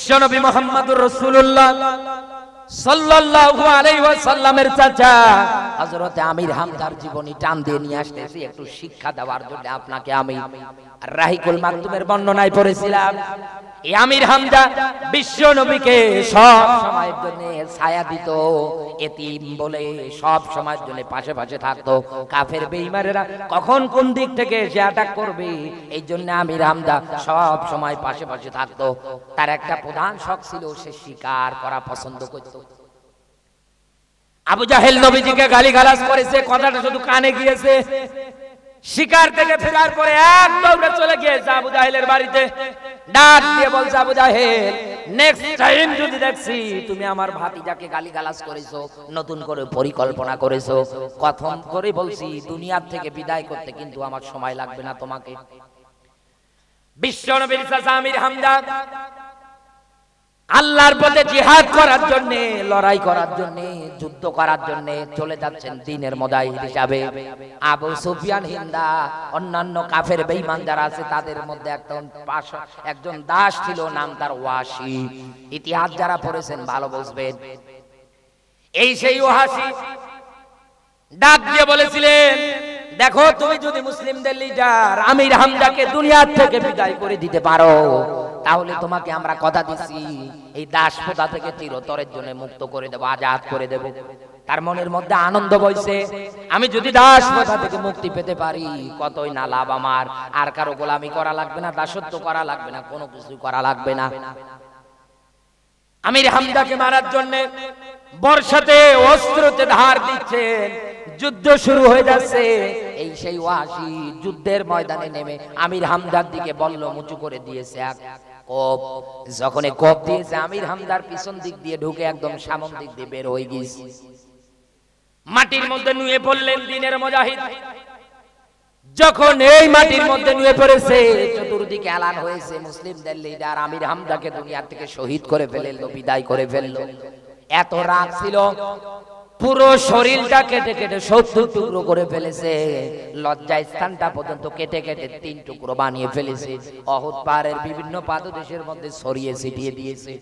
বিশ্বনবী মুহাম্মদুর রাসূলুল্লাহ সাল্লাল্লাহু আলাইহি ওয়াসাল্লামের চাচা হযরতে আমির হামজার জীবনী টান দিয়ে নিয়ে আসতেছি একটু শিক্ষা দেওয়ার জন্য আপনাকে। আমি রাহিকুল মাকতুমের বর্ণনায় পড়েছিলাম এই আমির হামজা বিশ্ব নবীকে সব সময়ের জন্য ছায়া দিত, এতিম বলে সব সময়ের জন্য পাশে পাশে থাকতো। কাফের বেঈমানেরা কখন কোন দিক থেকে এসে অ্যাটাক করবে এই জন্য আমির হামজা সব সময় পাশে পাশে থাকতো। তার একটা প্রধান শখ ছিল, সে শিকার করা পছন্দ করত। আবু জাহেল নবীজিকে গালিগালাজ করেছে, কথাটা শুধু কানে গিয়েছে। শিকার থেকে ফেরার পরে এক দৌড়ে চলে গিয়েছে আবু জাহেলের বাড়িতে, ডাক দিয়ে বলছে, আবু জাহেল নেক্সট টাইম যদি দেখছি তুমি আমার ভাতিজাকে গালিগালাজ করেছো, নতুন করে পরিকল্পনা করেছো, কথম করে বলছি দুনিয়ার থেকে বিদায় করতে কিন্তু আমার সময় লাগবে না তোমাকে। বিশ্বনবীর চাচা আমির হামজা আল্লাহর পথে জিহাদ করার জন্য, লড়াই করার জন্য, যুদ্ধ করার জন্য চলে যাচ্ছেন দ্বীনের মুজাহিদ হিসাবে। আবু সুফিয়ান হিন্দা অন্যান্য কাফের বেঈমান যারা আছে তাদের মধ্যে একজন দাস ছিল, নাম তার ওয়াসি। ইতিহাস যারা পড়েছেন ভালো বুঝবেন। এই সেই ওয়াসি ডাক দিয়ে বলেছিলেন, দেখো তুমি যদি মুসলিমদের লিডার আমির হামজাকে দুনিয়ার থেকে বিদায় করে দিতে পারো তাহলে তোমাকে আমরা কথা দিচ্ছি এই দাসপ্রথা থেকে চিরতরের জন্য মুক্ত করে দেব, আজাদ করে দেব। তার মনের মধ্যে আনন্দ বইছে, আমি যদি দাসপ্রথা থেকে মুক্তি পেতে পারি কতই না লাভ আমার, আর কারো গোলামি করা লাগবে না, দাসত্ব করা লাগবে না, কোনো কিছু করা লাগবে না। আমির হামজাকে মারার জন্য বর্ষাতে অস্ত্রতে ধার দিচ্ছেন, যুদ্ধ শুরু হয়ে যাচ্ছে। এই সেই ওয়াসি যুদ্ধের ময়দানে নেমে আমির হামজার দিকে বল্ল উঁচু করে দিয়েছে এক কোপ। যখন কোপ দিয়েছে আমির হামজার পিছন দিক দিয়ে ঢুকে একদম সামন দিক দিয়ে বের হয়ে গিয়েছে। মাটির মধ্যে নুয়ে পড়লেন দ্বীনের মুজাহিদ। যখন এই মাটির মধ্যে নুয়ে পড়েছে চতুর্দিকে এলান হয়েছে মুসলিমদের লিডার আমির হামজাকে দুনিয়া থেকে শহীদ করে ফেললো, বিদায় করে ফেললো। এত রাগ ছিল, পুরো শরীরটা কেটে কেটে 70 টুকরো করে ফেলেছে, লজ্জা স্থানটা পর্যন্ত কেটে কেটে 3 টুকরো বানিয়ে ফেলেছে, অহুদ পাহাড়ের বিভিন্ন পাদদেশের মধ্যে ছড়িয়ে ছিটিয়ে দিয়েছে।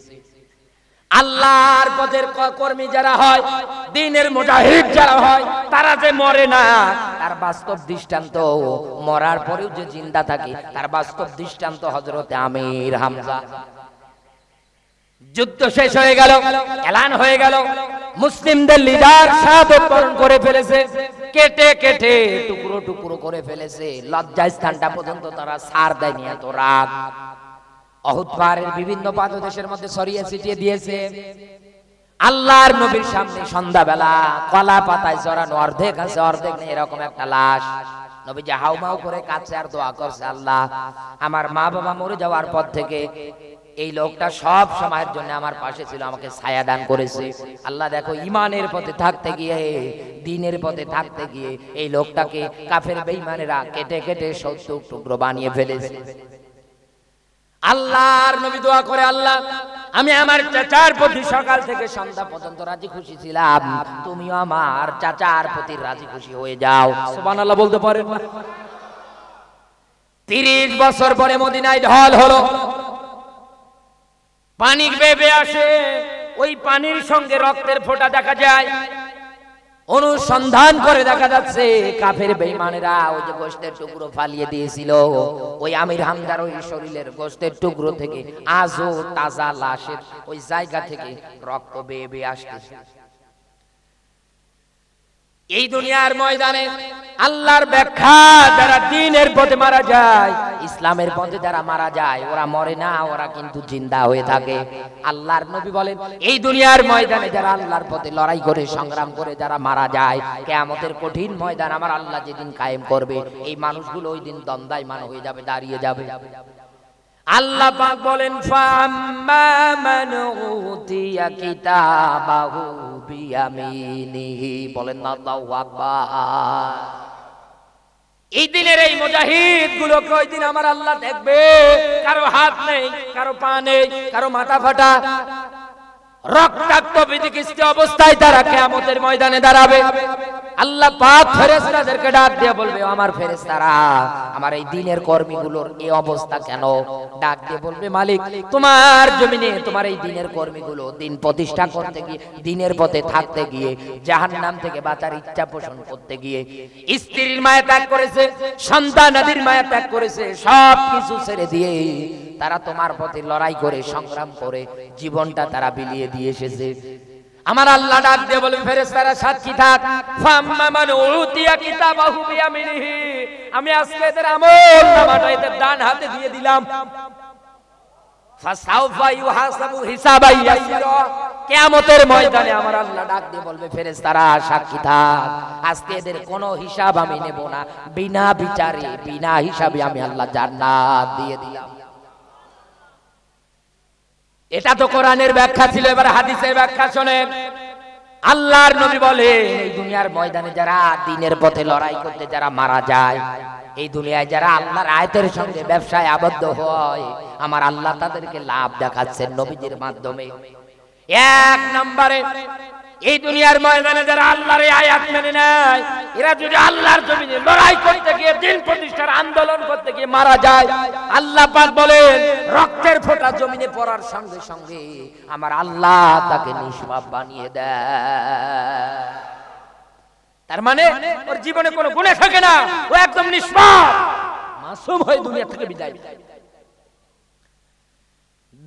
আল্লাহর পথের কর্মী যারা হয়, দ্বীনের মুজাহিদ যারা হয়, তারা যে মরে না তার বাস্তব দৃষ্টান্ত, মরার পরেও যে জিন্দা থাকে তার বাস্তব দৃষ্টান্ত হযরতে আমির হামজা। যুদ্ধ শেষ হয়ে গেল, এলান হয়ে গেল, মুসলিমদের লিডার শাহাদাত বরণ করে ফেলেছে, কেটে কেটে টুকরো টুকরো করে ফেলেছে, লজ্জা স্থানটা পর্যন্ত তারা ছাড় দেয়নি, এত রাগ। অহুদ পাহাড়ের বিভিন্ন পাদদেশের মধ্যে ছড়িয়ে ছিটিয়ে দিয়েছে। আল্লাহর নবীর সামনে সন্ধ্যাবেলা কলা পাতায় জড়ানো অর্ধেক আছে অর্ধেক নেই এরকম একটা লাশ। নবীজি হাউমাউ করে কাছে আর দোয়া করছে, আল্লাহ আমার মা বাবা মরে যাওয়ার পর থেকে এই লোকটা সব সময়ের জন্য আমার পাশে ছিল, আমাকে ছায়া দান করেছে। আল্লাহ দেখো ঈমানের পথে থাকতে গিয়ে, দ্বীনের পথে থাকতে গিয়ে এই লোকটাকে কাফের বেঈমানেরা কেটে কেটে 70 টুকরো বানিয়ে ফেলেছে। আল্লাহর নবী দোয়া করে, আল্লাহ আমি আমার চাচার প্রতি সকাল থেকে সন্ধ্যা পর্যন্ত রাজি খুশি ছিলাম, তুমিও আমার চাচার প্রতি রাজি খুশি হয়ে যাও। সুবহানাল্লাহ বলতে পারেন না? 30 বছর পরে মদিনায় ঢল হলো, পানি বেবে আসে, ওই পানির সঙ্গে রক্তের ফোঁটা দেখা যায়। অনুসন্ধান করে দেখা যাচ্ছে কাফের বেঈমানেরা ওই যে গোশতের টুকরো ফালিয়ে দিয়েছিল, ওই আমির হামজার ওই শরীরের গোশতের টুকরো থেকে আজও তাজা লাশের ওই জায়গা থেকে রক্ত বেয়ে বেয়ে আসছে। এই দুনিয়ার ময়দানে আল্লাহর ব্যাখ্যা যারা দ্বীনের পথে মারা যায়, ইসলামের পথে যারা মারা যায়, ওরা মরে না, ওরা কিন্তু জিন্দা হয়ে থাকে। আল্লাহর নবী বলেন, এই দুনিয়ার ময়দানে যারা আল্লাহর পথে লড়াই করে সংগ্রাম করে যারা মারা যায়, কিয়ামতের কঠিন ময়দান আমার আল্লাহ যেদিন কায়েম করবে, এই মানুষগুলো ওই দিন দণ্ডায়মান হয়ে যাবে, দাঁড়িয়ে যাবে। আল্লাহ পাক বলেন, ফাম্মা মান উতিয়া কিতাবাহু বিয়ামিনিহি, বলেন আল্লাহু আকবার। এই দিনের এই মুজাহিদ গুলোকে ওই দিন আমার আল্লাহ দেখবে, কারো হাত নেই, কারো পা নেই, কারো মাথা ফাটা, রক্তাক্ত বিধিকিস্ত অবস্থায় তারা কিয়ামতের ময়দানে দাঁড়াবে। আল্লাহ পাক ফেরেশতাদেরকে ডাক দিয়ে বলবে, আমার ফেরেশতারা, আমার এই দ্বীনের কর্মীগুলোর এই অবস্থা কেন? ডাক দিয়ে বলবে, মালিক, তোমার জমিনে তোমার এই দ্বীনের কর্মীগুলো দ্বীন প্রতিষ্ঠা করতে গিয়ে, দ্বীনের পথে থাকতে গিয়ে, জাহান্নাম থেকে বাঁচার ইচ্ছা পোষণ করতে গিয়ে স্ত্রীর মায়া ত্যাগ করেছে, সন্তানাদির মায়া ত্যাগ করেছে, সব কিছু ছেড়ে দিয়ে তারা তোমার পথে লড়াই করে, সংগ্রাম করে জীবনটা তারা বিলিয়ে দিয়ে এসেছে। আমার আল্লাহ ডাক দিয়ে বলবে, ফেরেশতারা সাক্ষী থাক, ফাম্মা মান উতিয়া কিতাবাহু বিয়ামিনিহি, আমি আজকে এদের আমলনামাটা এদের ডান হাতে দিয়ে দিলাম। ফাসাউফা ইউহাসাবু হিসাবান ইয়াসিরা, কিয়ামতের ময়দানে আমার আল্লাহ ডাক দিয়ে বলবে, ফেরেশতারা সাক্ষী থাক, আজকে এদের কোনো হিসাব আমি নেব না, বিনা বিচারে বিনা হিসাবে আমি আল্লাহ জান্নাত দিয়ে দিলাম। এটা তো কোরআনের ব্যাখ্যা ছিল, এবার হাদিসের ব্যাখ্যা শুনেন। আল্লাহর নবী বলে, এই দুনিয়ার ময়দানে যারা দ্বীনের পথে লড়াই করতে যারা মারা যায়, এই দুনিয়ায় যারা আল্লাহর আয়াতের সঙ্গে ব্যবসায় আবদ্ধ হয়, আমার আল্লাহ তাদেরকে লাভ দেখাচ্ছেন নবীজির মাধ্যমে। এক নম্বরে, এই দুনিয়ার ময়দানে যারা আল্লাহর এই আয়াত মেনে নেয়, এরা যদি আল্লাহর জমিনে লড়াই করতে গিয়ে, দ্বীন প্রতিষ্ঠার আন্দোলন করতে গিয়ে মারা যায়, আল্লাহ পাক বলেন, রক্তের ফোঁটা জমিনে পড়ার সঙ্গে সঙ্গে আমার আল্লাহ তাকে নিষ্পাপ বানিয়ে দেয়। তার মানে ওর জীবনে কোনো গুনাহ থাকে না, ও একদম নিষ্পাপ, মাসুম হয়ে দুনিয়া থেকে বিদায়।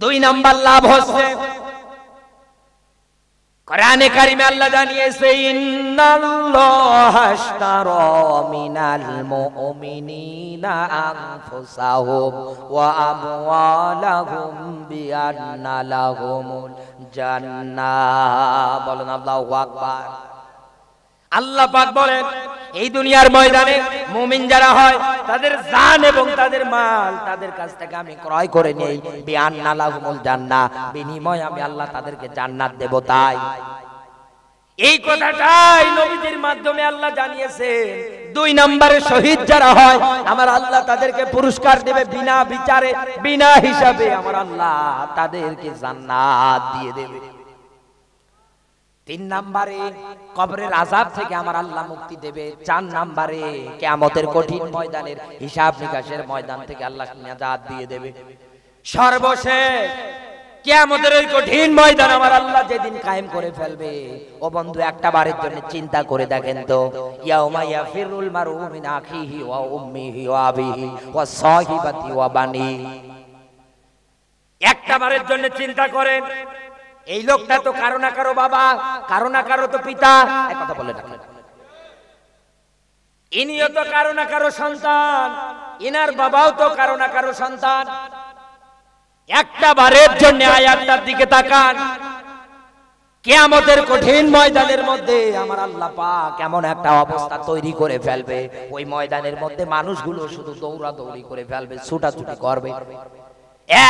দুই নাম্বার লাভ হচ্ছে, কোরআনে কারিমে আল্লাহ জানিয়েছে, ইন্নাল্লাহা আশতারা মিনাল মুমিনিনা আনফুসাহুম ওয়া আমওয়ালাহুম বিআন্না লাহুমুল জান্নাহ। বলেন আল্লাহু আকবার। আল্লাহ পাক বলেন, এই দুনিয়ার ময়দানে মুমিন যারা হয়, তাদের জান এবং তাদের মাল তাদের কাছ থেকে আমি ক্রয় করে নেই, বিআন্না লাহুমুল জান্নাহ, বিনিময়ে আমি আল্লাহ তাদেরকে জান্নাত দেব। তাই এই কথাটাই নবীজির মাধ্যমে আল্লাহ জানিয়েছেন। দুই নম্বরে শহীদ যারা হয়, আমার আল্লাহ তাদেরকে পুরস্কার দেবে বিনা বিচারে বিনা হিসাবে, আমার আল্লাহ তাদেরকে জান্নাত দিয়ে দেবে। তিন নম্বরে কবরের আযাব থেকে আমার আল্লাহ মুক্তি দেবে। চার নম্বরে কিয়ামতের কঠিন ময়দানের হিসাব নিকাশের ময়দান থেকে আল্লাহ নাজাত দিয়ে দেবে। সর্বশেষ কিয়ামতের ওই কঠিন ময়দান আমার আল্লাহ যেদিন কায়েম করে ফেলবে, ও বন্ধু একটা বারের জন্য চিন্তা করে দেখেন তো, ইয়াউমা ইয়াফিরুল মারউ মিন আখিহি ওয়া উম্মিহি ওয়া আবিহি ওয়া সাহিবাতি ওয়া বানি। একটা বারের জন্য চিন্তা করেন, এই লোকটা তো কারো না কারো বাবা, কারো না কারো তো পিতা, এক কথা বলে না, ইনিও তো কারো না কারো সন্তান, ইনার বাবাও তো কারো না কারো সন্তান। একটা বারের জন্য আয়াতটার দিকে তাকান, কিয়ামতের কঠিন ময়দানের মধ্যে আমার আল্লাহ পাক এমন একটা অবস্থা তৈরি করে ফেলবে, ওই ময়দানের মধ্যে মানুষগুলো শুধু দৌড়াদৌড়ি করে ফেলবে, ছুটাছুটি করবে,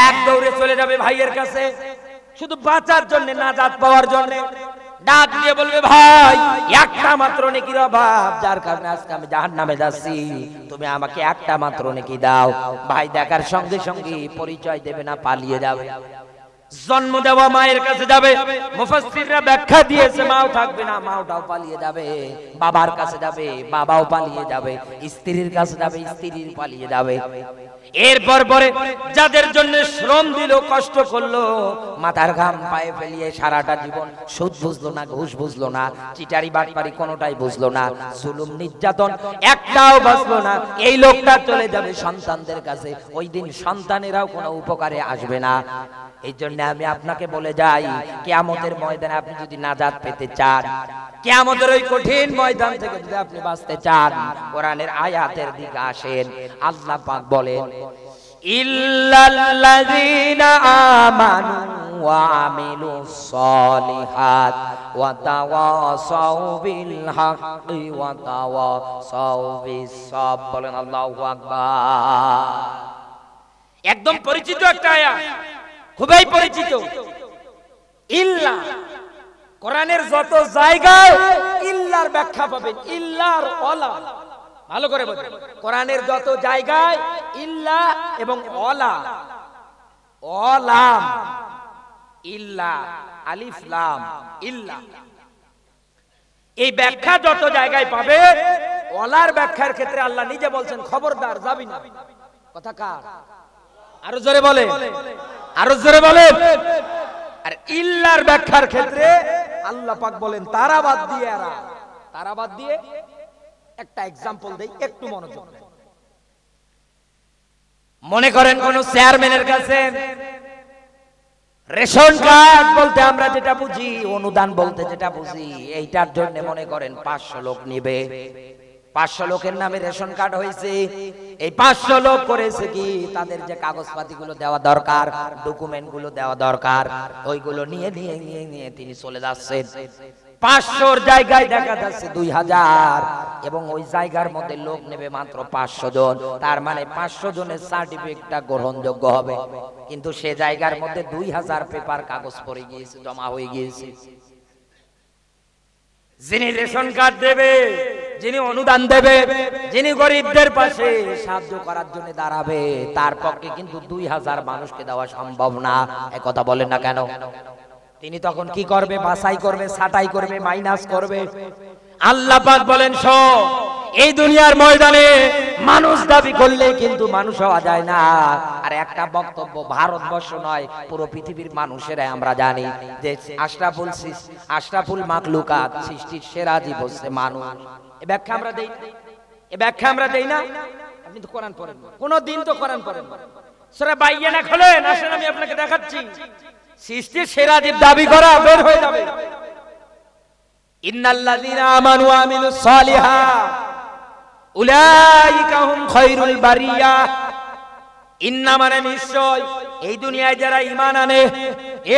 এক দৌড়ে চলে যাবে ভাইয়ের কাছে, শুধু বাঁচার জন্য, নাজাত পাওয়ার জন্য। ডাক দিয়ে বলবে, ভাই একটা মাত্র নেকির অভাব, যার কারণে আজকে আমি জাহান্নামে যাচ্ছি, তুমি আমাকে একটা মাত্র নেকি দাও। ভাই দেখার সঙ্গে সঙ্গে পরিচয় দেবে না, পালিয়ে যাবে। জন্ম দেওয়া মায়ের কাছে যাবে, মুফাসসিররা ব্যাখ্যা দিয়েছে, মাও থাকবে না, মাওটাও পালিয়ে যাবে। বাবার কাছে যাবে, বাবাও পালিয়ে যাবে। স্ত্রীর কাছে যাবে, স্ত্রীর পালিয়ে যাবে। এরপর পরে যাদের জন্য শ্রম দিল, কষ্ট করলো, মাথার ঘাম পায়ে ফেলিয়ে সারাটা জীবন সুদ বুঝলো না, ঘুষ বুঝলো না, চিটারি বাটপারি কোনোটাই বুঝলো না, জুলুম নির্যাতন একটাও বাঁচলো না, এই লোকটা চলে যাবে সন্তানদের কাছে। ওই দিন সন্তানেরাও কোনো উপকারে আসবে না। এই জন্য আমি আপনাকে বলে যাই, কিয়ামতের ময়দানে আপনি যদি নাজাত পেতে চান, কিয়ামতের ওই কঠিন ময়দান থেকে যদি আপনি বাঁচতে চান, কোরআনের আয়াতের দিকে আসেন। আল্লাহ পাক বলেন, ইল্লাল্লাযীনা আমানু ওয়া আমিলুস সলিহাত ওয়া তাওয়াসাউ বিল হাক্কি ওয়া তাওয়াসাউ বিস সাবর। বলেন আল্লাহু আকবার। একদম পরিচিত একটা আয়াত, খুবই পরিচিত। ইল্লা, কোরআনের যত জায়গায় ইল্লার ব্যাখ্যা পাবেন, ইল্লার ওয়ালা, ভালো করে বলুন, কোরআনের যত জায়গায় ইল্লা এবং ওয়ালা, ওয়ালাম, ইল্লা, আলিফ লাম, ইল্লা, এই ব্যাখ্যা যত জায়গায় পাবে, ওয়ালার ব্যাখ্যার ক্ষেত্রে আল্লাহ নিজে বলছেন খবরদার যাবি না। কথা কার? আরো জোরে বলে, আরো জোরে বলে। আর ইল্লার ব্যাখ্যার ক্ষেত্রে আল্লাহ পাক বলেন তারা বাদ দিয়ে, তারা বাদ দিয়ে। একটা এক্সাম্পল দেই, একটু মনোযোগ দেন। মনে করেন কোন চেয়ারম্যানের কাছে রেশন কার্ড বলতে আমরা যেটা বুঝি, অনুদান বলতে যেটা বুঝি, এইটার জন্য মনে করেন 500 লোক নিবে। 500 লোকের নামে রেশন কার্ড হয়েছে। এই 500 লোক করেছে কি, তাদের যে কাগজপাতি গুলো দেওয়া দরকার, ডকুমেন্ট গুলো দেওয়া দরকার, ওইগুলো নিয়ে নিয়ে নিয়ে নিয়ে তিনি চলে যাচ্ছেন। 500 জায়গায় দেখা যাচ্ছে 2000, এবং ওই জায়গার মধ্যে লোক নেবে মাত্র 500 জন। তার মানে 500 জনের সার্টিফিকেটটা গ্রহণযোগ্য হবে, কিন্তু সে জায়গার মধ্যে 2000 পেপার কাগজ পড়ে গিয়েছে, জমা হয়ে গিয়েছে। যিনি রেশন কার্ড দেবে, যিনি অনুদান দেবে, যিনি গরিবদের পাশে সাহায্য করার জন্য দাঁড়াবে, তার পক্ষে কিন্তু 2000 মানুষকে দেওয়া সম্ভব না। এই কথা বলেন না কেন? তিনি তখন কি করবে? বাছাই করবে, ছাঁটাই করবে, মাইনাস করবে। আল্লাহ পাক বলেন শোন, এই দুনিয়ার ময়দানে মানুষ দাবি করলে কিন্তু মানুষ হওয়া যায় না। আর একটা বক্তব্য ভারতবর্ষ নয়, পুরো পৃথিবীর মানুষেরাই আমরা জানি যে আশরাফুল মাখলুকাত, সৃষ্টির সেরা জীব হচ্ছে মানুষ। এই ব্যাখ্যা আমরা দেই, এই ব্যাখ্যা আমরা দেই না। আপনি তো কোরআন পড়েন, কোন দিন তো কোরআন পড়েন। সূরা বাইয়ানা খোলেন, আসেন আমি আপনাকে দেখাচ্ছি। সৃষ্টির সেরা জীব দাবি করা বের হয়ে যাবে। ইন্নাল্লাযীনা আমানু ওয়া আমিলুস সালিহাত উলাইকা হুম খায়রুল বারিয়া। ইন্না মানে নিশ্চয়, এই দুনিয়ায় যারা ঈমান আনে,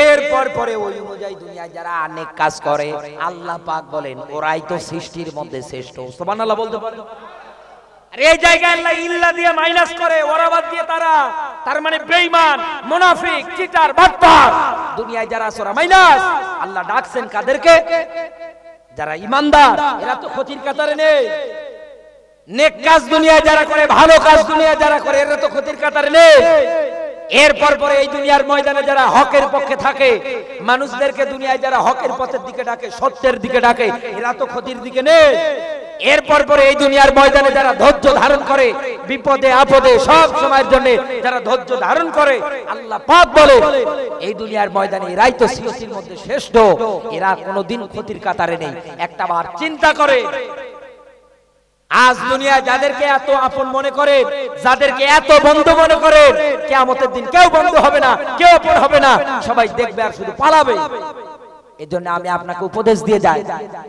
এরপর পরে ওই অনুযায়ী দুনিয়ায় যারা অনেক কাজ করে, আল্লাহ পাক বলেন ওরাই তো সৃষ্টির মধ্যে শ্রেষ্ঠ। সুবহানাল্লাহ বলতে পারেন? আর এই জায়গায় আল্লাহ ইল্লা দিয়ে মাইনাস করে, ওরা বাদ দিয়ে তারা, তার মানে বেঈমান, মুনাফিক, চিটার, বাটপার, দুনিয়ায় যারা আছে ওরা মাইনাস। আল্লাহ ডাকছেন কাদেরকে? যারা ঈমানদার, এরা তো ক্ষতির কাতারে নেই। নেক কাজ দুনিয়ায় যারা করে, ভালো কাজ দুনিয়ায় যারা করে, এরা তো ক্ষতির কাতারে নেই। এরপর পরে এই দুনিয়ার ময়দানে যারা হকের পক্ষে থাকে, মানুষদেরকে দুনিয়ায় যারা হকের পথের দিকে ডাকে, সত্যের দিকে ডাকে, এরা তো ক্ষতির দিকে নেই। এরপর পরে এই দুনিয়ার ময়দানে যারা ধৈর্য ধারণ করে, বিপদে আপদে সব সময়ের জন্য যারা ধৈর্য ধারণ করে, আল্লাহ পাক বলে এই দুনিয়ার ময়দানে এরাই তো সৃষ্টির মধ্যে শ্রেষ্ঠ। এরা কোনোদিন ক্ষতির কাতারে নেই। একটা বার চিন্তা করে, আজ দুনিয়ায় যাদেরকে এত আপন মনে করে, যাদেরকে এত বন্ধু মনে করে, কিয়ামতের দিন কেউ বন্ধু হবে না, কেউ আপন হবে না, সবাই দেখবে আর শুধু পালাবে। এজন্য আমি আপনাকে উপদেশ দিয়ে যাই,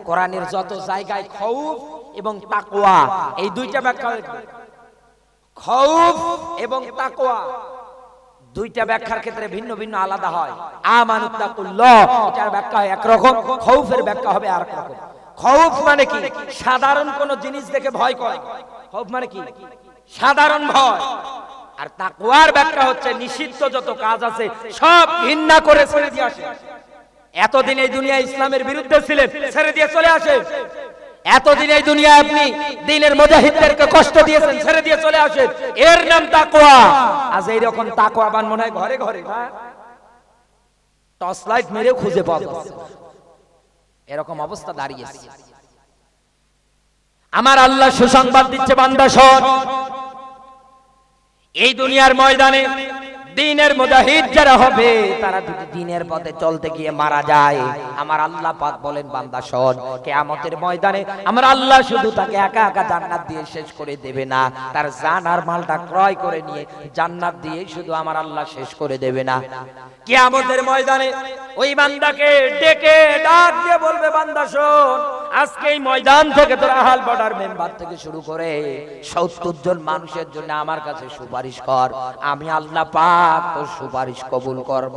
কোরআনের যত জায়গায় খৌফ এবং তাকওয়া, এই দুইটা ব্যাখ্যা, খৌফ এবং তাকওয়া দুইটা ব্যাখ্যার ক্ষেত্রে ভিন্ন ভিন্ন আলাদা হয়। আমানুত্তাকুল্লাহ এটার ব্যাখ্যা হয় একরকম, খৌফের ব্যাখ্যা হবে আরেক রকম। খৌফ মানে কি? সাধারণ কোন জিনিস দেখে ভয় করা। খৌফ মানে কি? সাধারণ ভয়। আর তাকওয়ার ব্যাখ্যা হচ্ছে নিষিদ্ধ যত কাজ আছে সব ঘৃণা করে ছেড়ে দিয়ে আসে। এতদিন এই দুনিয়া ইসলামের বিরুদ্ধে ছিলেন, ছেড়ে দিয়ে চলে আসে। এতদিন এই দুনিয়া আপনি দ্বীনের মুজাহিদদেরকে কষ্ট দিয়েছেন, ছেড়ে দিয়ে চলে আসেন। এর নাম তাকওয়া। আজ এইরকম তাকওয়াবান মনে হয় ঘরে ঘরে, টর্চ লাইট মেরে খুঁজে পাওয়া যাচ্ছে, এরকম অবস্থা দাঁড়িয়েছে। আমার আল্লাহ সুসংবাদ দিচ্ছে, বান্দা শোন, এই দুনিয়ার ময়দানে দ্বীনের মুজাহিদ যারা হবে, তারা যদি দ্বীনের পথে চলতে গিয়ে মারা যায়, আমার আল্লাহ পাক বলেন বান্দা শোন, কিয়ামতের ময়দানে আমার আল্লাহ শুধু তাকে একা একা জান্নাত দিয়ে শেষ করে দেবে না, তার জান আর মালটা ক্রয় করে নিয়ে জান্নাত দিয়ে শুধু আমার আল্লাহ শেষ করে দেবে না। কিয়ামতের ময়দানে ওই বান্দাকে ডেকে ডাক দিয়ে বলবে, বান্দা শোন, আজকে এই ময়দান থেকে তোর আহাল বর্ডার মেম্বার থেকে শুরু করে 70 জন মানুষের জন্য আমার কাছে সুপারিশ কর, আমি আল্লাহ পাক তোর সুপারিশ কবুল করব।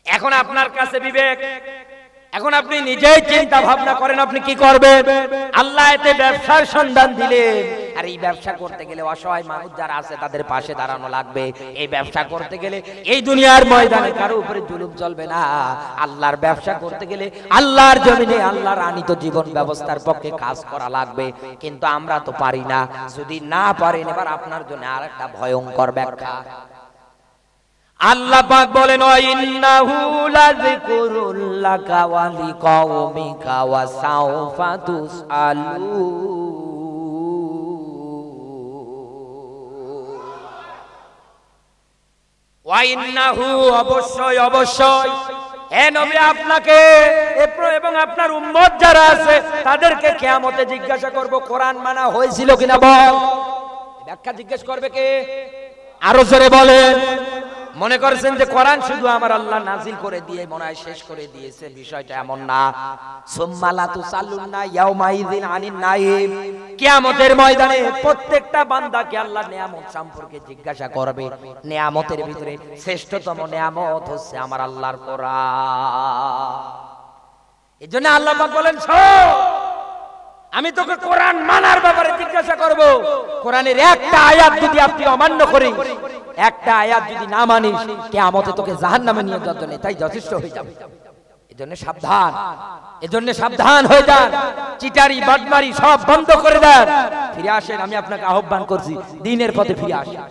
এখন আপনার কাছে বিবেক, এখন আপনি নিজেই চিন্তা ভাবনা করেন আপনি কি করবেন। আল্লাহ এতে ব্যবসার সন্ধান দিলেন, আর এই ব্যবসা করতে গেলে অসহায় মানুষ যারা আছে তাদের পাশে দাঁড়ানো লাগবে। এই ব্যবসা করতে গেলে এই দুনিয়ার ময়দানে কারো উপরে জুলুম চলবে না। আল্লাহর ব্যবসা করতে গেলে আল্লাহর জমিনে আল্লাহর আনিত জীবন ব্যবস্থার পক্ষে কাজ করা লাগবে, কিন্তু আমরা তো পারি না। যদি না পারেন, এবার আপনার জন্য আরেকটা ভয়ঙ্কর ব্যাখ্যা। আল্লাহ পাক বলেন ইন্নাহু লাযিকরুল লাকা ওয়া লিকাওমিকা ওয়া সাওফা তুসআলুন। ওয়া ইন্নাহু অবশ্যই অবশ্যই হে নবী আপনাকে এবং আপনার উম্মত যারা আছে তাদেরকে কিয়ামতে জিজ্ঞাসা করব কোরআন মানা হয়েছিল কিনা বল। ব্যাখ্যা জিজ্ঞেস করবে কে? আরো জোরে বলেন। মনে করছেন যে কোরআন শুধু আমার আল্লাহ নাজিল করে দিয়ে মনে হয় শেষ করে দিয়েছে, বিষয়টা এমন না। সুম্মা লা তুসাল্লুনা ইয়াউমাইযিন আনিন নাঈম, কিয়ামতের ময়দানে প্রত্যেকটা বান্দাকে আল্লাহ নিয়ামত সম্পর্কে জিজ্ঞাসা করবে। নিয়ামতের ভিতরে শ্রেষ্ঠতম নিয়ামত হচ্ছে আমার আল্লাহর কোরআন। এজন্য আল্লাহ পাক বলেন শোন, আমি তোকে কোরআন মানার ব্যাপারে জিজ্ঞাসা করব। কোরআনের একটা আয়াত যদি আপনি অমান্য করিস, একটা আয়াত যদি না মানিস, কিয়ামতে তোকে জাহান্নামে নিয়ে যাওয়ার জন্য তাই যথেষ্ট হয়ে যাবে। এজন্য সাবধান, এজন্য সাবধান হয়ে যান। চিটারি বাটমারি সব বন্ধ করে দেন, ফিরে আসেন। আমি আপনাকে আহ্বান করছি দ্বীনের পথে ফিরে আসেন।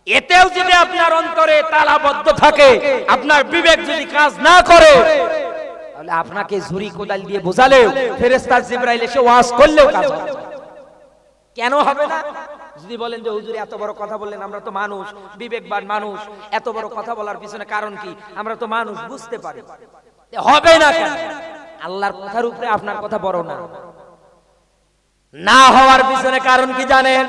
এতেও যদি আপনার অন্তরে তালাবদ্ধ থাকে, আপনার বিবেক যদি কাজ না করে, তাহলে আপনাকে ঝুরি কোদাল দিয়ে বোঝালেও, ফেরেশতা জিবরাইল এসে ওয়াজ করলেও কাজ হবে না। কেন হবে না? যদি বলেন যে হুজুর এত বড় কথা বললেন, আমরা তো মানুষ, বিবেকবান মানুষ, এত বড় কথা বলার পিছনে কারণ কি? আমরা তো মানুষ, বুঝতে পারি। হবে না কেন? আল্লাহর কথার উপরে আপনার কথা বড় না। না হওয়ার পিছনে কারণ কি জানেন?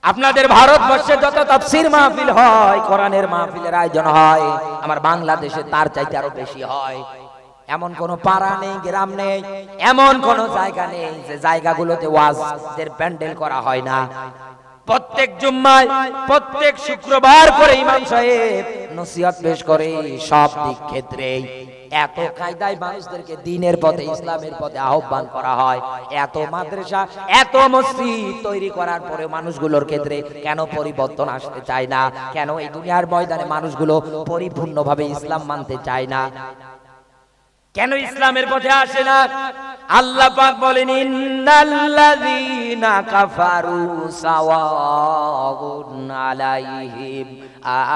আপনাদের ভারতবর্ষে যত তাফসীর মাহফিল হয়, কোরআনের মাহফিলের আয়োজন হয়, আমার বাংলাদেশে তার চাইতে আরো বেশি হয়। এমন কোন পাড়া নেই, গ্রাম নেই, এমন কোন জায়গা নেই যে জায়গাগুলোতে ওয়াজের প্যান্ডেল করা হয় না। প্রত্যেক জুম্মায়, প্রত্যেক শুক্রবার করে ইমাম সাহেব নসিহত পেশ করে। সব দিক ক্ষেত্রে এত কায়দায় মানুষদেরকে দ্বীনের পথে, ইসলামের পথে আহ্বান করা হয়। এত মাদ্রাসা, এত মসজিদ তৈরি করার পরে মানুষগুলোর ক্ষেত্রে কেন পরিবর্তন আসতে চায় না? কেন এই দুনিয়ার ময়দানে মানুষগুলো পরিপূর্ণভাবে ইসলাম মানতে চায় না? কেন ইসলামের পথে আসে না? আল্লাহ পাক বলেন ইন্নাল্লাযীনা কাফারু সাওয়াউন আলাইহিম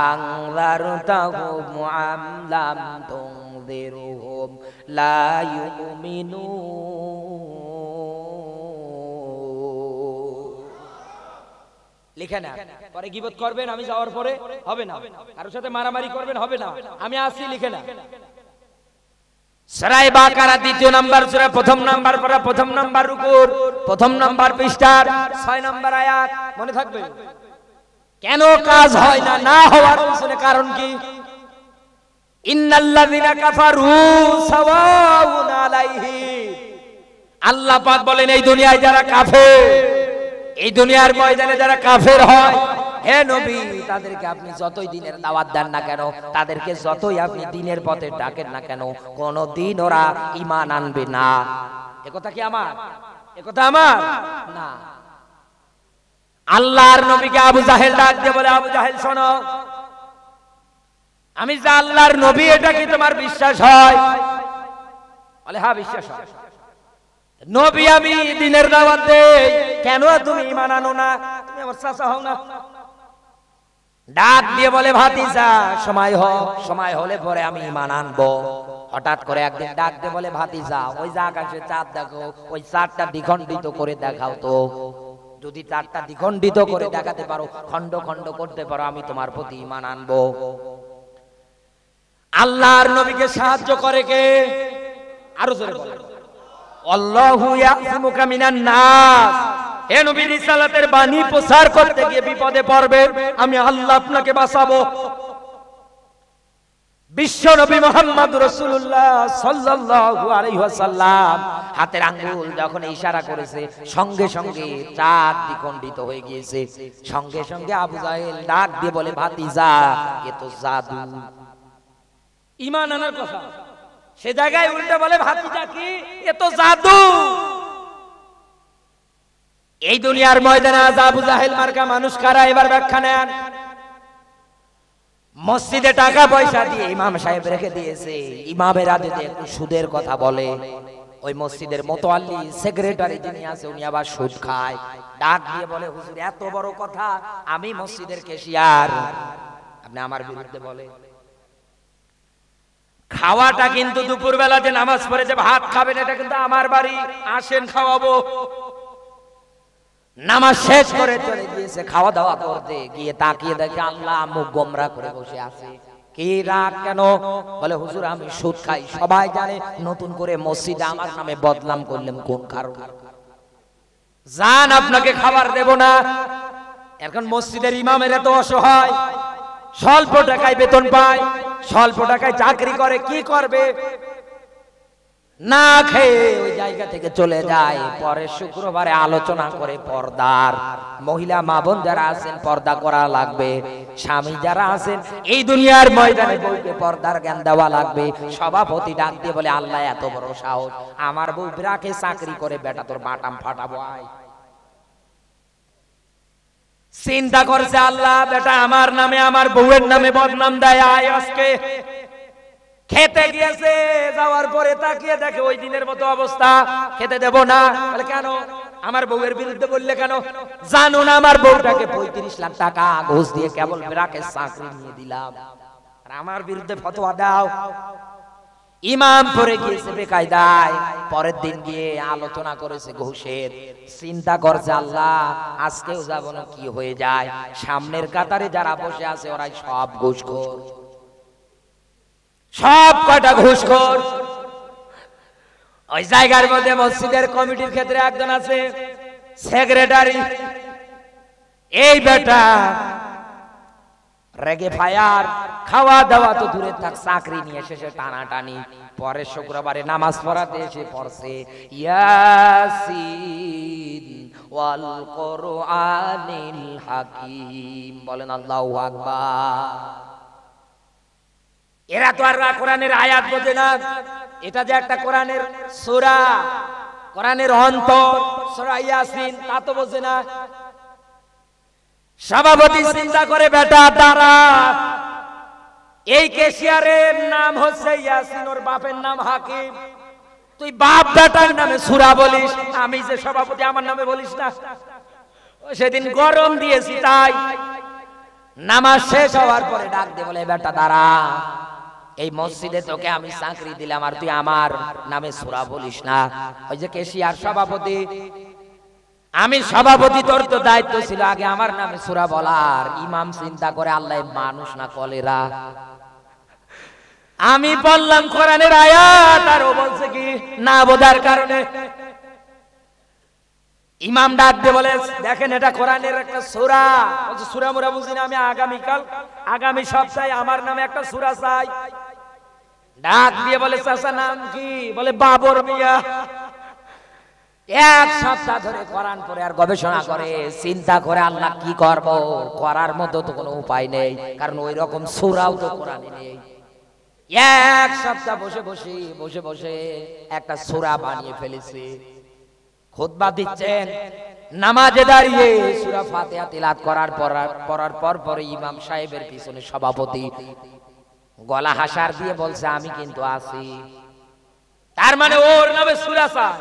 আনযারতাহুম আম লাম তুনযিরহুম লা ইউমিনুন। লিখে না, পরে গীবত করবেন আমি যাওয়ার পরে হবে না, কারোর সাথে মারামারি করবেন হবে না, আমি আসি, লিখে না। সূরা বাকারা 2 নাম্বার সূরা, 1 নাম্বার পারা, 1 নাম্বার রুকুর 1 নাম্বার পৃষ্ঠার 6 নাম্বার আয়াত। মনে থাকবে। কেন কাজ হয় না? না হওয়ার পিছনে কারণ কি? ইন্নাল্লাযীনা কাফারু সাওয়াউন আলাইহিম, আল্লাহ পাক বলেন এই দুনিয়ায় যারা কাফের, এই দুনিয়ার ময়দানে যারা কাফের হয়, হে নবী তাদেরকে আপনি যতই দ্বীনের দাওয়াত দেন না কেন, তাদেরকে যতই আপনি দ্বীনের পথে ডাকেন না কেন, কোনদিন ওরা ঈমান আনবে না। একথা কি আমার? একথা আমার না। আল্লাহর নবীকে আবু জাহেল ডাক দিয়ে বলে, আবু জাহেল শোনো, আমি যে আল্লাহর নবী এটা কি তোমার বিশ্বাস হয়? বলে হ্যাঁ বিশ্বাস হয়। নবী আমি দ্বীনের দাওয়াত দেই, কেন তুমি ঈমান আনো না? তুমি আমার চাচা হও না? ডাক দিয়ে বলে ভাতিজা সময় হলে পরে আমি ঈমান আনবো। হঠাৎ করে একদিন ডাক দিয়ে বলে ভাতিজা ওই যে আকাশে চাঁদ দেখো, ওই চাঁদটা দ্বিখণ্ডিত করে দেখাও তো। যদি চাঁদটা দ্বিখণ্ডিত করে দেখাতে পারো, খণ্ড খণ্ড করতে পারো, আমি তোমার প্রতি ঈমান আনবো। আল্লাহর নবীকে সাহায্য করে কে? আরো জোরে বলে আল্লাহু ইয়াসিমুকা মিনান নাস। হে নবী রিসালাতের বাণী প্রচার করতে গিয়ে বিপদে পড়বেন, আমি আল্লাহ আপনাকে বাঁচাবো। বিশ্ব নবী মুহাম্মদ রাসূলুল্লাহ সাল্লাল্লাহু আলাইহি ওয়াসাল্লাম হাতের আঙ্গুল যখন ইশারা করেছে, সঙ্গে সঙ্গে চাঁদ দ্বিখণ্ডিত হয়ে গিয়েছে। সঙ্গে সঙ্গে আবু জাহেল ডাক দিয়ে বলে ভাতিজা এ তো জাদু। ঈমান আনার কথা, সে জায়গায় উল্টা বলে ভাতিজা কি এ তো জাদু। এই দুনিয়ার ময়দানে আজ আবু জাহেল মার্কা মানুষ কারা? এবার ব্যাখ্যা নেন। মসজিদে টাকা পয়সা দিয়ে ইমাম সাহেব রেখে দিয়েছে, ইমামেরা যদি একটু সুদের কথা বলে, ওই মসজিদের মোতাল্লি সেক্রেটারি যিনি আছে উনি আবার সুদ খায়। ডাক দিয়ে বলে হুজুর এত বড় কথা, আমি মসজিদের ক্যাশিয়ার, আপনি আমার বিরুদ্ধে বলে। খাওয়াটা কিন্তু দুপুরবেলা যে নামাজ পড়ে যে ভাত খাবেন এটা কিন্তু আমার বাড়ি, আসেন খাওয়াবো। নামাজ শেষ করে চলে গিয়েছে খাওয়া দাওয়া করতে, গিয়ে তাকিয়ে দেখে আল্লাহ মুখ গোমরা করে বসে আছে। কি রাগ কেন? বলে হুজুর আমি সুদ খাই, সবাই জানে, নতুন করে মসজিদে আমার নামে বদনাম করলেন কোন কারণে? জান আপনাকে খাবার দেব না। এখন মসজিদের ইমামের এত অসহায়, স্বল্প টাকায় বেতন পায়, স্বল্প টাকায় চাকরি করে, কি করবে? না খেয়ে ওই জায়গা থেকে চলে যায়। পরে শুক্রবারে আলোচনা করে পর্দার মহিলা মা বোন যারা আছেন পর্দা করা লাগবে, স্বামী যারা আছেন এই দুনিয়ার ময়দানে বউকে পর্দার জ্ঞান দেওয়া লাগবে। সভাপতি ডাক দিয়ে বলে আল্লাহ এত বড় সাহস, আমার বউ বিরাকে চাকরি করে, বেটা তোর বাটাম ফাটাবো। আয় চিন্তা করছে আল্লাহ বেটা আমার নামে আমার বউয়ের নামে বদনাম দেয়, আয় আজকে খেতে গিয়েছে, যাওয়ার পরে তাকিয়ে দেখে ওই দিনের মতো অবস্থা, খেতে দেব না। বলে কেন? আমার বউয়ের বিরুদ্ধে বললে কেন? জানো না আমার বউটাকে 35 লাখ টাকা ঘুষ দিয়ে কেবল বিরাকে চাকরি নিয়ে দিলাম, আর আমার বিরুদ্ধে ফতোয়া দাও। ইমাম পড়ে গিয়েছে বেকায়দায়, পরের দিন গিয়ে আলোচনা করেছে ঘুষের। চিন্তা করছে আল্লাহ আজকেও যাব না, কি হয়ে যায়? সামনের কাতারে যারা বসে আছে ওরাই সব ঘুষখোর, সব কয়টা ঘুষখোর। ওই জায়গার মধ্যে মসজিদের কমিটির ক্ষেত্রে একজন আছে সেক্রেটারি। এই বেটা রেগে ফায়ার, খাওয়া দাওয়া তো দূরে থাক, চাকরি নিয়ে শেষে টানাটানি। পরে শুক্রবারে নামাজ পড়াতে এসে পড়ছে ইয়াসিন ওয়াল কোরআনিল হাকিম। বলেন আল্লাহু আকবার। এরা তো আর কোরআনের আয়াত বোঝে না, এটা যে একটা কোরআনের সূরা, কোরআনের অন্তর, সূরা ইয়াসিন, তা তো বোঝে না। সভাপতি চিন্তা করে বেটা দাঁড়া, এই ক্যাশিয়ারের নাম হচ্ছে ইয়াসিন, ওর বাপের নাম হাকিম, তুই বাপ বেটার নামে সূরা বলিস, আমি যে সভাপতি আমার নামে বলিস না? সেদিন গরম দিয়েছি তাই। নামাজ শেষ হওয়ার পরে ডাক দিয়ে বলে বেটা দাঁড়া, এই মসজিদে তোকে আমি চাকরি দিলাম আর তুই আমার নামে সূরা বলিস না? ওই যে ক্যাশিয়ার সভাপতি, আমি সভাপতি, তোর তো দায়িত্ব ছিল আগে আমার নামে সূরা বলার। ইমাম চিন্তা করে আল্লাহ মানুষ না কলেরা, আমি বললাম কোরআনের আয়াত আর ও বলছে কি না বোঝার কারণে। ইমাম ডাক দিয়ে বলে দেখেন এটা কোরআনের একটা সূরা। বলছে সূরা মুরা বুঝি না, আমি আগামী সপ্তাহে আমার নামে একটা সূরা চাই। ডাক দিয়ে বলে চাচা নাম কি? বলে বাবর মিয়া। এক সপ্তাহ ধরে কোরআন পড়ে আর গবেষণা করে, চিন্তা করে আল্লাহ কি করব, করার মতো তো কোনো উপায় নেই, কারণ ওই রকম সূরাও তো কোরআনে নেই। এক সপ্তাহ বসে বসে একটা সূরা বানিয়ে ফেলেছে। খুতবা দিচ্ছেন, নামাজে দাঁড়িয়ে সূরা ফাতিহা তিলাওয়াত করার পর ইমাম সাহেবের পিছনে সভাপতি গলা হাসার দিয়ে বলছে আমি কিন্তু আছি, তার মানে ওর নামে সূরা চাই।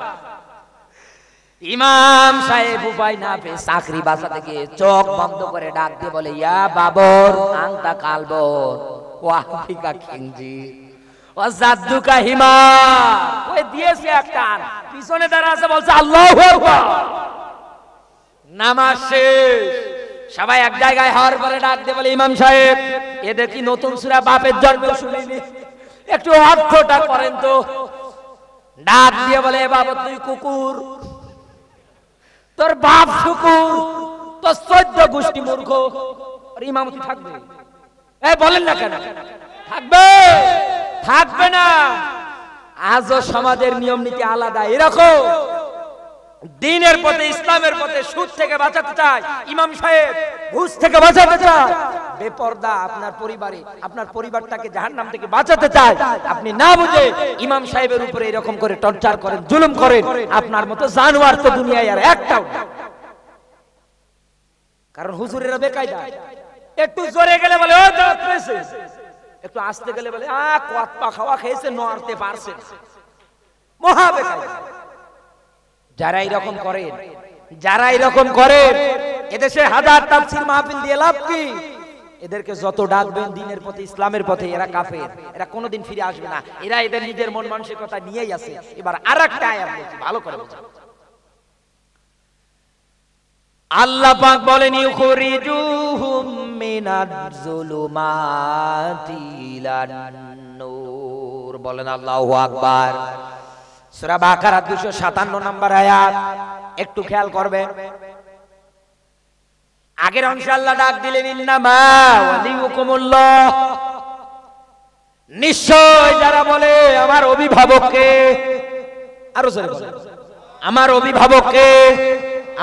ইমাম সাহেব উপায় না পেয়ে চাকরি বাঁচাতে গিয়ে চোখ বন্ধ করে ডাক দিয়ে বলে ইয়া বাবর আনতা কালবর ওয়াফিকা খিনজি ও জাদ্দুকা হিমা। ওই দিয়েছে একটা, পিছনে দাঁড়া আছে বলছে আল্লাহু আকবার। নামাজ শেষ, সবাই এক জায়গায় হওয়ার পরে ডাক দিয়ে বলে ইমাম সাহেব এ দেখি নতুন সূরা বাপের জন্মে শুনিনি, একটু অর্থটা করেন তো। ডাক দিয়ে বলে বাবা তুই কুকুর, তোর বাপ শুকুর, তোর 14 গোষ্ঠী মূর্খ। আর ইমামতি থাকবে? এই বলেন না কেন থাকবে না? আজও সমাজের নিয়ম নীতি আলাদা। এরকম দ্বীনের পথে, ইসলামের পথে সুদ থেকে বাঁচাতে চায় ইমাম সাহেব, ঘুষ থেকে বাঁচাতে চায়, বেপরদা আপনার পরিবারে আপনার পরিবারটাকে জাহান্নাম থেকে বাঁচাতে চায়, আপনি না বুঝে ইমাম সাহেবের উপরে এরকম করে টর্চার করেন, জুলুম করেন। আপনার মতো জানোয়ার তো দুনিয়ায় আর একটাও। কারণ হুজুরেরা বেকায়দা, একটু জোরে গেলে বলে ও দাঁত পেয়েছে, একটু আস্তে গেলে বলে কত পা খাওয়া খেয়েছে নড়তে পারছে। মহা বেকায়দা। যারা এরকম করেন এদেশে হাজার তাফসীর মাহফিল দিয়ে লাভ কি? এদেরকে যত ডাকবেন দ্বীনের পথে, ইসলামের পথে, এরা কাফের, এরা কোনোদিন ফিরে আসবে না। এরা এদের নিজের মন মানসিকতা নিয়েই আছে। এবার আরেকটা আয়াত বলছি, ভালো করে বুঝুন। আল্লাহ পাক বলেন ইউখরিজুহুম মিনাজ-জুলুমাতি ইলান-নূর। বলেন আল্লাহু আকবার। সূরা বাকারা 257 নম্বর আয়াত, একটু খেয়াল করবেন। আগের অংশে আল্লাহ ডাক দিলেন ইন্নামা ওয়ালিউকুমুল্লাহ, নিশ্চয় যারা বলে আমার অভিভাবককে, আরো জোরে বলেন আমার অভিভাবককে,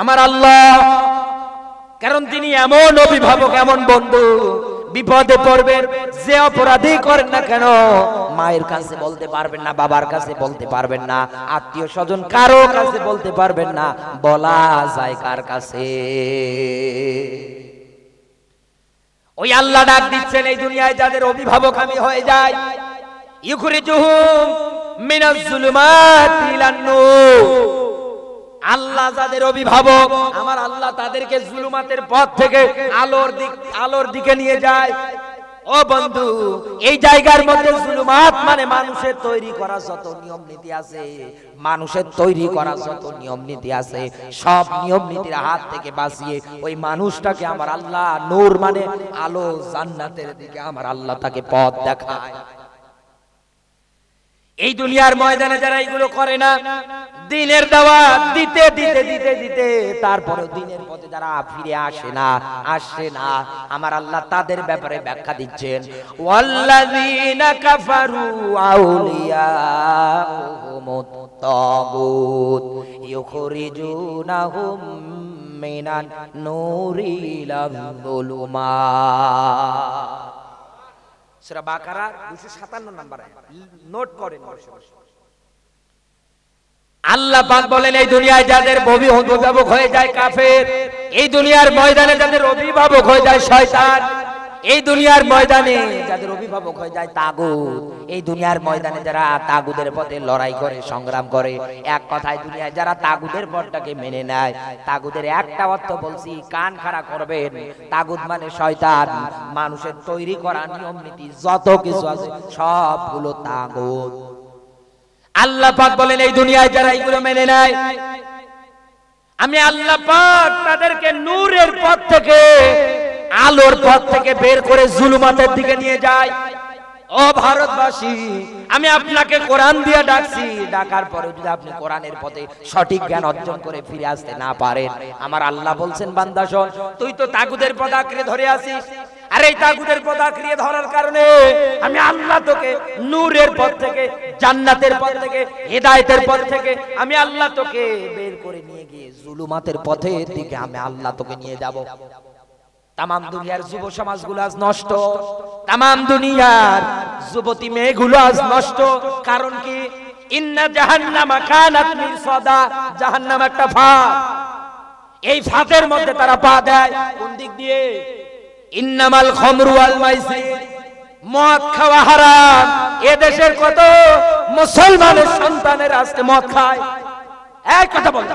আমার আল্লাহ। কারণ তিনি এমন অভিভাবক, এমন বন্ধু, বিপদে পড়বেন যে অপরাধী করেন না কেন মায়ের কাছে বলতে পারবেন না, বাবার কাছে বলতে পারবেন না, আত্মীয় স্বজন কারো কাছে বলতে পারবেন না, বলা যায় কার কাছে? ওই আল্লাহ ডাক দিচ্ছেন এই দুনিয়ায় যাদের অভিভাবক আমি হয়ে যাই, ইউখরিজুহুম মিনাজ-জুলুমাতি ইলান-নূর। আল্লাহ যাদের অভিভাবক, আমার আল্লাহ তাদেরকে জুলুমাতের পথ থেকে আলোর দিকে নিয়ে যায়। ও বন্ধু, এই জায়গার মধ্যে জুলুমাত মানে মানুষের তৈরি করা যত নিয়ম নীতি আছে, মানুষের তৈরি করা যত নিয়ম নীতি আছে, সব নিয়ম নীতির হাত থেকে বাঁচিয়ে ওই মানুষটাকে আমার আল্লাহ, নূর মানে আলো, জান্নাতের দিকে আমার আল্লাহ তাকে পথ দেখায়। এই দুনিয়ার ময়দানে যারা এগুলো করে না, দ্বীনের দাওয়াত দিতে দিতে দিতে দিতে তারপরে দ্বীনের পথে যারা ফিরে আসে না, আমার আল্লাহ তাদের ব্যাপারে ব্যাখ্যা দিচ্ছেন, ওয়াল্লাযীনা কাফারু আউলিয়াহুমুত তাগুত ইউখরিজুনাহুম মিনান নূরি ইলায-যুলুমাত। সূরা বাকারা 257 নম্বর আয়াত, নোট করেন। আল্লাহ পাক বলেন এই দুনিয়ায় যাদের অভিভাবক হয়ে যায় কাফের, এই দুনিয়ার ময়দানে যাদের অভিভাবক হয়ে যায় শয়তান, এই দুনিয়ার ময়দানে যাদের অভিভাবক হয়ে যায় তাগুত, এই দুনিয়ার ময়দানে যারা তাগুদের পথে লড়াই করে, সংগ্রাম করে, এক কথায় দুনিয়ায় যারা তাগুদের পথটাকে মেনে নেয়, তাগুদের একটা অর্থ বলছি, কান খাড়া করবেন, তাগুত মানে শয়তান, মানুষের তৈরি করা নিয়ম নীতি যত কিছু আছে সবগুলো তাগুত। আল্লাহ পাক বলেন এই দুনিয়ায় যারা এগুলো মেনে নেয়, আমি আল্লাহ পাক তাদেরকে নূরের পথ থেকে, আলোর পথ থেকে বের করে জুলুমাতের দিকে নিয়ে যায়। ও ভারতবাসী, আমি আপনাকে কোরআন দিয়ে ডাকছি, ডাকার পরে যদি আপনি কোরআনের পথে সঠিক জ্ঞান অর্জন করে ফিরে আসতে না পারেন, আমার আল্লাহ বলছেন বান্দা শোন, তুই তো তাগুদের পথ আঁকড়ে ধরে আছিস, আর এই তাগুদের পথ আঁকড়ে ধরার কারণে আমি আল্লাহ তোকে নূরের পথ থেকে, জান্নাতের পথ থেকে, হেদায়েতের পথ থেকে আমি আল্লাহ তোকে বের করে নিয়ে গিয়ে জুলুমাতের পথের দিকে আমি আল্লাহ তোকে নিয়ে যাব। তামাম দুনিয়ার যুব সমাজগুলো আজ নষ্ট, তামাম দুনিয়ার যুবতী মেয়েগুলো আজ নষ্ট। কারণ কি? ইন্না জাহান্নামা কানাত মিরসাদা, জাহান্নাম একটা ফাঁদ, এই ফাঁদের মধ্যে তারা পা দেয়। কোন দিক দিয়ে? ইন্নামাল খামরু ওয়াল মাইসির, মদ খাওয়া হারাম। এ দেশের কত মুসলমানের সন্তানের আজকে মদ খায়। এক কথা বলতে,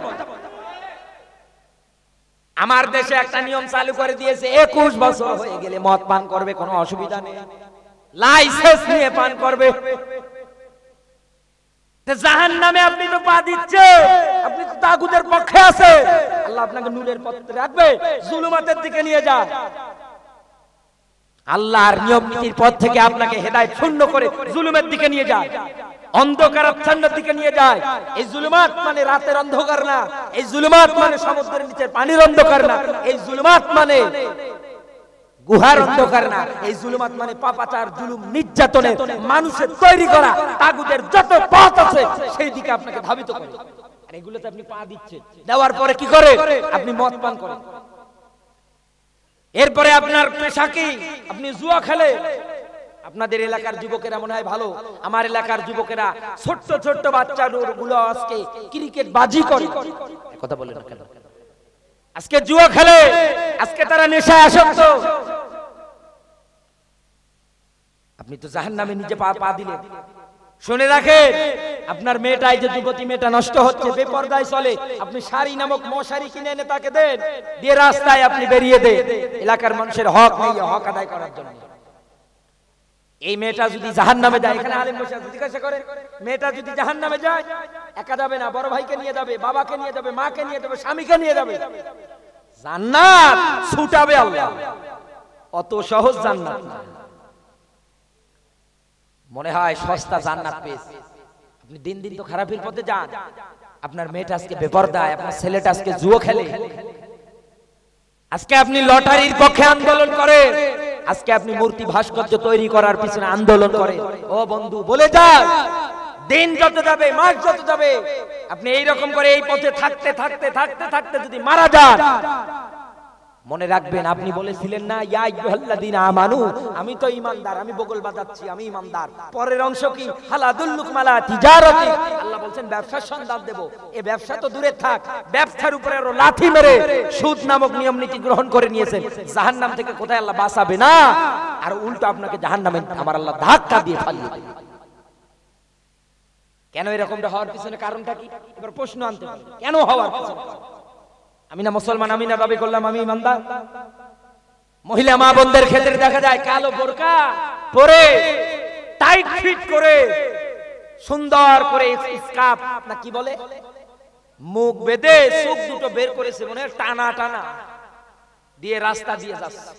আমার দেশে একটা নিয়ম চালু করে দিয়েছে, 21 বছর হয়ে গেলে মদ পান করবে, কোনো অসুবিধা নেই, লাইসেন্স নিয়ে পান করবে। জাহান্নামে আপনি তো পা দিচ্ছে, আপনি তো তাগুতের পক্ষে আছে, আল্লাহ আপনাকে নূরের পথে রাখবে, জুলুমাতের দিকে নিয়ে যায়। আল্লাহর নিয়ম নীতির পথ থেকে আপনাকে হেদায়েত শূন্য করে জুলুমের দিকে নিয়ে যায়, অন্ধকারাচ্ছন্নের দিকে নিয়ে যায়। এই জুলুমাত মানে রাতের অন্ধকার না, এই জুলুমাত মানে সমুদ্রের নিচের পানির অন্ধকার না, এই জুলুমাত মানে গুহার অন্ধকার না, এই জুলুমাত মানে পাপাচার, জুলুম, নির্যাতনের মানুষের তৈরি করা তাগুদের যত পথ আছে সেই দিকে আপনাকে ধাবিত করে। আর এগুলোতে আপনি পা দিচ্ছেন, দেওয়ার পরে কি করে? আপনি মদ পান করেন, এরপরে আপনার পেশা কি? আপনি জুয়া খেলে। আপনাদের এলাকার যুবকেরা মনে হয় ভালো, আমার এলাকার যুবকেরা ছোট্ট ছোট্ট বাচ্চাগুলো আজকে ক্রিকেট বাজি করে, কথা বলে না কেন? আজকে জুয়া খেলে, আজকে তারা নেশায় আসক্ত। আপনি তো জাহান্নামে নিজে পা দিলেন। শুনে রাখেন, আপনার মেয়েটাই যে যুবতী মেয়েটা নষ্ট হচ্ছে, বেপরদায় চলে, আপনি শাড়ি নামক মশারি কিনে এনে তাকে দেন, দিয়ে রাস্তায় আপনি বেরিয়ে দেন এলাকার মানুষের হক নেই হক আদায় করার জন্য। এই মেয়েটা যদি জাহান্নামে যায়, এখানে আলেম বসে আছে, জিজ্ঞাসা করেন মেয়েটা যদি জাহান্নামে যায়, একা যাবে না, বড় ভাইকে নিয়ে যাবে, বাবাকে নিয়ে যাবে, মাকে নিয়ে যাবে, স্বামীকে নিয়ে যাবে, জান্নাত ছুটাবে আল্লাহ। অত সহজ জান্নাত না। মনে হয় সস্তা জান্নাত পেয়েছে। আপনি দিন দিন তো খারাপের পথে যান। আপনার মেয়েটা আজকে বেপরদায়, আপনার ছেলেটা আজকে জুয়ো খেলে, আজকে আপনি লটারির পক্ষে আন্দোলন করে, আজকে আপনি মূর্তি ভাস্কর্য তৈরি করার পিছনে আন্দোলন করে। ও বন্ধু বলে যান, দিন যত যাবে, মাস যত যাবে, আপনি এই রকম করে এই পথে থাকতে থাকতে থাকতে থাকতে যদি মারা যান, মনে রাখবেন আপনি বলেছিলেন না, ইয়া আইয়ুহাল্লাযীনা আমানু, আমি তো ঈমানদার, আমি বগল বাজাচ্ছি, আমি ঈমানদার। পরের অংশ কি, হাল আদুল্লুকুম আলা তিজারাতি, আল্লাহ বলেন ব্যবসার সন্ধান দেব। এই ব্যবসা তো দূরে থাক, ব্যবসার উপরে আরো লাথি মেরে সুদ নামক নিয়ম নীতি গ্রহণ করে নিয়েছেন। জাহান্নাম থেকে কোথায় আল্লাহ বাঁচাবে না, আর উল্টো আপনাকে জাহান্নামে আমার আল্লাহ ধাক্কা দিয়ে ফালিয়ে দেবে। কেন এরকমটা হওয়ার পিছনে কারণটা কি? এবার প্রশ্ন আনতে হবে, কেন হওয়ার পিছনে? আমি না মুসলমান, আমি না দাবি করলাম আমি ঈমানদার। মহিলা মা বোনদের ক্ষেত্রে দেখা যায় কালো বোরকা পরে, টাইট ফিট করে, সুন্দর করে স্কার্ফ না কি বলে, মুখ বেঁধে চোখ দুটো বের করেছে, মনে হয় টানা টানা দিয়ে রাস্তা দিয়ে যাচ্ছে।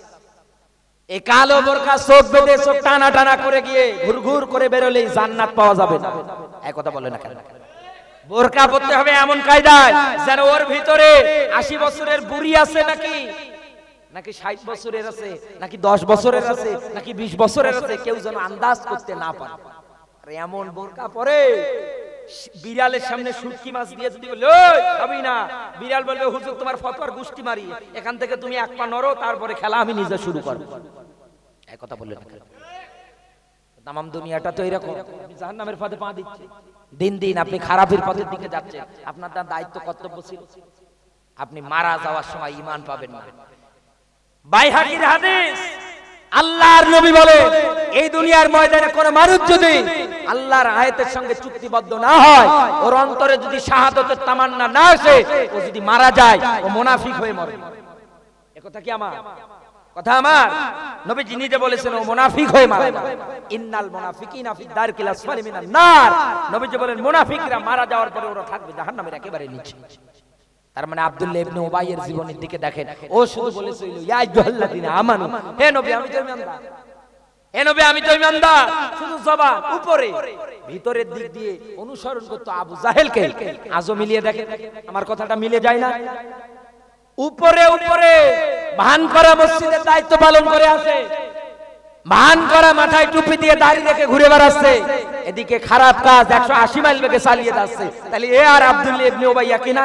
এই কালো বোরকা চোখ বেঁধে চোখ টানা টানা করে গিয়ে ঘুরঘুর করে বেরোলেই জান্নাত পাওয়া যাবে না। এক কথা বলে না কেন? বোরকা পরতে হবে এমন কায়দায় যেন ওর ভিতরে 80 বছরের বুড়ি আছে নাকি, নাকি 60 বছরের আছে, নাকি 10 বছরের আছে, নাকি 20 বছরের আছে, কেউ যেন আন্দাজ করতে না পারে। আর এমন বোরকা পরে বিড়ালের সামনে শুটকি মাছ দিয়ে যদি বলে ওই খাবি না, বিড়াল বলবে হুজুর তোমার ফতোয়ার গুষ্টি মারি, এখান থেকে তুমি এক পা নড়ো, তারপরে খেলা আমি নিজে শুরু করব। এক কথা বললেন না? তামাম দুনিয়াটা তো এরকম, আপনি জাহান্নামের পথে পা দিচ্ছেন, দিন দিন আপনি খারাপের পথের দিকে যাচ্ছেন। আপনার তার দায়িত্ব কর্তব্য ছিল, আপনি মারা যাওয়ার সময় ঈমান পাবেন না। বাইহাকির হাদিস, আল্লাহর নবী বলে এই দুনিয়ার ময়দানে কোন মানুষ যদি আল্লাহর আয়াতের সঙ্গে চুক্তিবদ্ধ না হয়, ওর অন্তরে যদি শাহাদাতের তামান্না না আসে, ও যদি মারা যায়, ও মুনাফিক হয়ে মরে। এই কথা কি আমার কথা? আমার নবীজি নিজে বলেছেন ও মুনাফিক হয়ে মারা যাবে। ইন্নাল মুনাফিকিনা ফি দারকিল আসফালি মিনান নার, নবীজি বলেন মুনাফিকরা মারা যাওয়ার পরে ওরা থাকবে জাহান্নামের একেবারে নিচে। তার মানে আব্দুল্লাহ ইবনে উবাইয়ের জীবনের দিকে দেখেন, ও শুধু বলেছিল ইয়া আইয়ুহাল্লাযীনা আমানু, হে নবী আমি তো ঈমানদার, হে নবী আমি তো ঈমানদার, শুধু জবান উপরে, ভিতরের দিক দিয়ে অনুসরণ করতে আবু জাহেলকে। আজও মিলিয়ে দেখেন, আমার কথাটা মিলে যায় না? উপরে উপরে ভান করা মসজিদের দায়িত্ব পালন করে আছে, ভান করা মাথায় টুপি দিয়ে দাড়ি রেখে ঘুরে বেড়াচ্ছে, এদিকে খারাপ কাজ 180 মাইল বেগে চালিয়ে যাচ্ছে। তাহলে এ আর আব্দুল্লাহ ইবনে উবাইয়া কিনা?